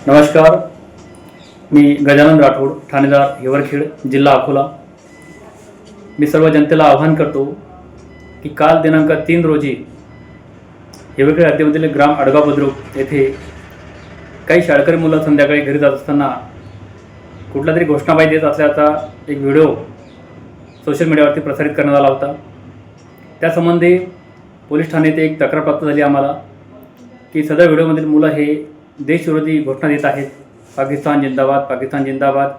नमस्कार, मी गजानन राठोड, ठाणेदार हिवरखेड, जिल्हा अकोला। मी सर्व जनतेला आवाहन करतो की काल दिनांक 3 रोजी हिवरखेड हद्दीमधील ग्राम अडगाव बुद्रुक येथे काही शाळकरी मुलं संध्याकाळी घरी जात असताना कुठला तरी घोषणाबाजी देत असल्याचा एक व्हिडिओ सोशल मीडियावरती प्रसारित करण्यात आला होता। त्यासंबंधी पोलीस ठाणे येथे एक तक्रार प्राप्त झाली आम्हाला की सदर व्हिडिओमधील मुलं हे देशविरोधी घोषणा देत आहेत, पाकिस्तान जिंदाबाद, पाकिस्तान जिंदाबाद।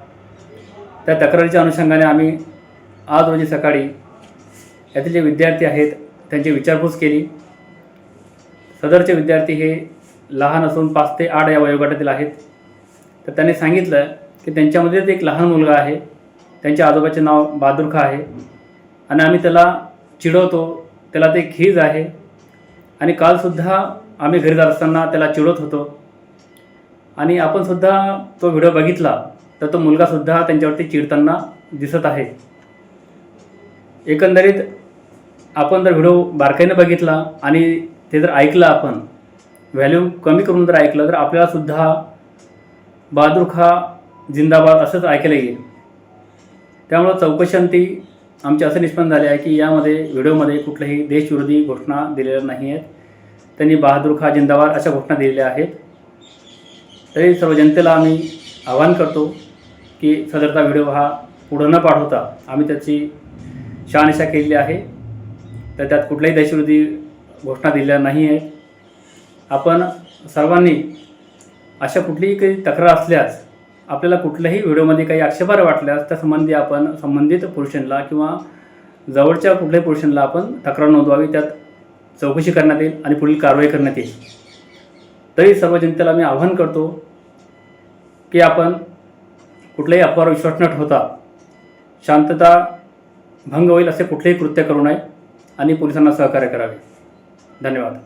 त्या तक्रारीच्या अनुषंगाने आम्ही आज रोजी सकाळी यातील जे विद्यार्थी आहेत त्यांची विचारपूस केली। सदरचे विद्यार्थी हे लहान असून 5 ते 8 या वयोगटातील आहेत। तर त्यांनी सांगितलं की त्यांच्यामध्येच एक लहान मुलगा आहे, त्यांच्या आजोबाचे नाव बहादूर खां आहे आणि आम्ही त्याला चिडवतो, त्याला ते खीज आहे आणि कालसुद्धा आम्ही घरी जात असताना त्याला चिडवत होतो आणि आपण सुद्धा तो व्हिडिओ बघितला तर तो मुलगासुद्धा त्यांच्यावरती चिडताना दिसत आहे। एकंदरीत आपण जर व्हिडिओ बारकाईने बघितला आणि ते जर ऐकलं, आपण व्हॅल्यूम कमी करून जर ऐकलं तर आपल्यालासुद्धा बहादूर खां जिंदाबाद असंच ऐकायला येईल। त्यामुळं चौकशांती आमचे असे निष्पन्न झाले आहे की यामध्ये व्हिडिओमध्ये कुठल्याही देशविरोधी घोषणा दिलेल्या नाही आहेत। त्यांनी बहादूर खां जिंदाबाद अशा घोषणा दिलेल्या आहेत। तरी सर्व जनतेला आम्ही आवाहन करतो की सदरचा व्हिडिओ हा पुढं न पाठवता आम्ही त्याची शहानिशा केलेली आहे, तर त्यात कुठल्याही देशविरोधी घोषणा दिलेल्या नाही आहेत। आपण सर्वांनी अशा कुठलीही काही तक्रार असल्यास, आपल्याला कुठल्याही व्हिडिओमध्ये काही आक्षेपार्ह वाटल्यास त्या संबंधी आपण संबंधित पोलिसांना किंवा जवळच्या कुठल्याही पोलिसांना आपण तक्रार नोंदवावी, त्यात चौकशी करण्यात येईल आणि पुढील कारवाई करण्यात येईल। तरी सर्व जनतेला मी आवाहन करतो की आपण कुठल्याही अफवावर विश्वास न ठेवता शांतता भंग होईल असे कुठलेही कृत्य करू नये आणि पोलिसांना सहकार्य करावे। धन्यवाद।